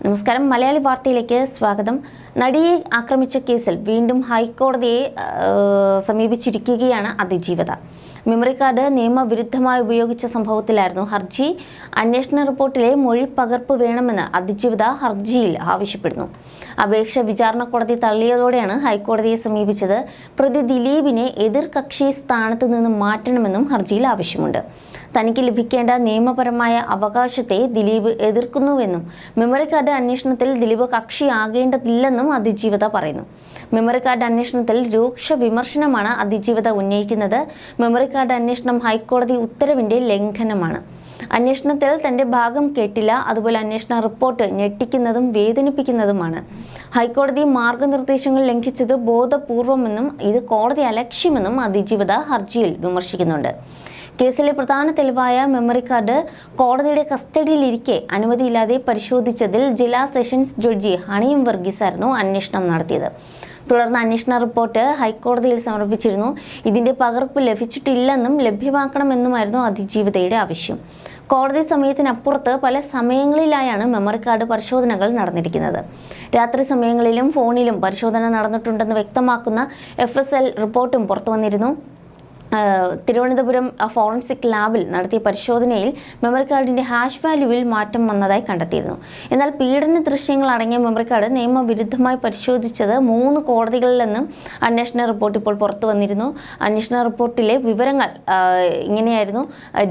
നമസ്കാരം. മലയാളി വാർത്തയിലേക്ക് സ്വാഗതം. നടിയെ ആക്രമിച്ച കേസിൽ വീണ്ടും ഹൈക്കോടതിയെ സമീപിച്ചിരിക്കുകയാണ് അതിജീവിത. മെമ്മറി കാർഡ് നിയമവിരുദ്ധമായി ഉപയോഗിച്ച സംഭവത്തിലായിരുന്നു ഹർജി. അന്വേഷണ റിപ്പോർട്ടിലെ മൊഴി പകർപ്പ് വേണമെന്ന് അതിജീവിത ഹർജിയിൽ ആവശ്യപ്പെടുന്നു. അപേക്ഷ വിചാരണ കോടതി തള്ളിയതോടെയാണ് ഹൈക്കോടതിയെ സമീപിച്ചത്. പ്രതി ദിലീപിനെ എതിർകക്ഷി സ്ഥാനത്ത് നിന്ന് മാറ്റണമെന്നും ഹർജിയിൽ ആവശ്യമുണ്ട്. തനിക്ക് ലഭിക്കേണ്ട നിയമപരമായ അവകാശത്തെ ദിലീപ് എതിർക്കുന്നുവെന്നും മെമ്മറി കാർഡ് അന്വേഷണത്തിൽ ദിലീപ് കക്ഷിയാകേണ്ടതില്ലെന്നും അതിജീവിത പറയുന്നു. മെമ്മറി കാർഡ് അന്വേഷണത്തിൽ രൂക്ഷ വിമർശനമാണ് അതിജീവിത ഉന്നയിക്കുന്നത്. മെമ്മറി കാർഡ് അന്വേഷണം ഹൈക്കോടതി ഉത്തരവിന്റെ ലംഘനമാണ്. അന്വേഷണത്തിൽ തന്റെ ഭാഗം കേട്ടില്ല. അതുപോലെ അന്വേഷണ റിപ്പോർട്ട് ഞെട്ടിക്കുന്നതും വേദനിപ്പിക്കുന്നതുമാണ്. ഹൈക്കോടതി മാർഗനിർദ്ദേശങ്ങൾ ലംഘിച്ചത് ബോധപൂർവമെന്നും ഇത് കോടതി അലക്ഷ്യമെന്നും അതിജീവിത ഹർജിയിൽ വിമർശിക്കുന്നുണ്ട്. കേസിലെ പ്രധാന തെളിവായ മെമ്മറി കാർഡ് കോടതിയുടെ കസ്റ്റഡിയിലിരിക്കെ അനുമതിയില്ലാതെ പരിശോധിച്ചതിൽ ജില്ലാ സെഷൻസ് ജഡ്ജി ഹണിയം വർഗീസായിരുന്നു അന്വേഷണം നടത്തിയത്. തുടർന്ന് അന്വേഷണ റിപ്പോർട്ട് ഹൈക്കോടതിയിൽ സമർപ്പിച്ചിരുന്നു. ഇതിന്റെ പകർപ്പ് ലഭിച്ചിട്ടില്ലെന്നും ലഭ്യമാക്കണമെന്നുമായിരുന്നു അതിജീവിതയുടെ ആവശ്യം. കോടതി സമയത്തിനപ്പുറത്ത് പല സമയങ്ങളിലായാണ് മെമ്മറി കാർഡ് പരിശോധനകൾ നടന്നിരിക്കുന്നത്. രാത്രി സമയങ്ങളിലും ഫോണിലും പരിശോധന നടന്നിട്ടുണ്ടെന്ന് വ്യക്തമാക്കുന്ന FSL റിപ്പോർട്ടും പുറത്തുവന്നിരുന്നു. തിരുവനന്തപുരം ഫോറൻസിക് ലാബിൽ നടത്തിയ പരിശോധനയിൽ മെമ്മറി കാർഡിന്റെ ഹാഷ് വാല്യൂവിൽ മാറ്റം വന്നതായി കണ്ടെത്തിയിരുന്നു. എന്നാൽ പീഡന ദൃശ്യങ്ങൾ അടങ്ങിയ മെമ്മറി കാർഡ് നിയമവിരുദ്ധമായി പരിശോധിച്ചത് 3 കോടതികളിലെന്നും അന്വേഷണ റിപ്പോർട്ട് ഇപ്പോൾ പുറത്തു വന്നിരുന്നു. അന്വേഷണ റിപ്പോർട്ടിലെ വിവരങ്ങൾ ഇങ്ങനെയായിരുന്നു.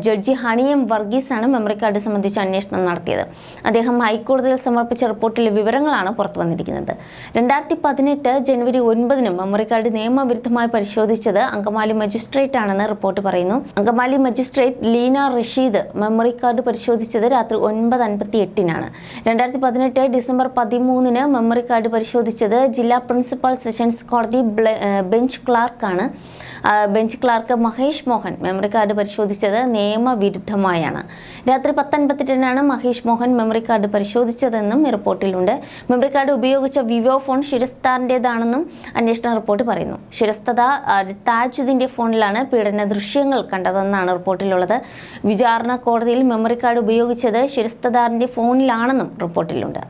ജഡ്ജി ഹണിയം വർഗീസാണ് മെമ്മറി കാർഡ് സംബന്ധിച്ച് അന്വേഷണം നടത്തിയത്. അദ്ദേഹം ഹൈക്കോടതിയിൽ സമർപ്പിച്ച റിപ്പോർട്ടിലെ വിവരങ്ങളാണ് പുറത്തു വന്നിരിക്കുന്നത്. 2018 ജനുവരി 9 മെമ്മറി കാർഡ് നിയമവിരുദ്ധമായി പരിശോധിച്ചത് അങ്കമാലി മജിസ്ട്രേറ്റ് ആണെന്ന് റിപ്പോർട്ട് പറയുന്നു. Angamaly magistrate Leena Rasheed memory card പരിശോധിച്ചത് രാത്രി 9:58 2018 ഡിസംബർ 13 മെമ്മറി കാർഡ് പരിശോധിച്ചത് ജില്ലാ പ്രിൻസിപ്പൽ സെഷൻസ് കോടതി ബെഞ്ച് ക്ലാർക്കാണ്. Bench clerk Mahesh Mohan memory card പരിശോധിച്ചത് നിയമവിരുദ്ധമായാണ്. രാത്രി 10:52 മഹേഷ് മോഹൻ മെമ്മറി കാർഡ് പരിശോധിച്ചതെന്നും റിപ്പോർട്ടിലുണ്ട്. മെമ്മറി കാർഡ് ഉപയോഗിച്ച വിവോ ഫോൺ ശിരസ്താറിൻ്റെതാണെന്നും അന്വേഷണ റിപ്പോർട്ട് പറയുന്നു. ശിരസ്തദ താജുദ്ദീൻ്റെ ഫോണിലാണ് പീഡന ദൃശ്യങ്ങൾ കണ്ടതെന്നാണ് റിപ്പോർട്ടിലുള്ളത്. വിചാരണ കോടതിയിൽ മെമ്മറി കാർഡ് ഉപയോഗിച്ചത് ശിരസ്തദാറിൻ്റെ ഫോണിലാണെന്നും റിപ്പോർട്ടിലുണ്ട്.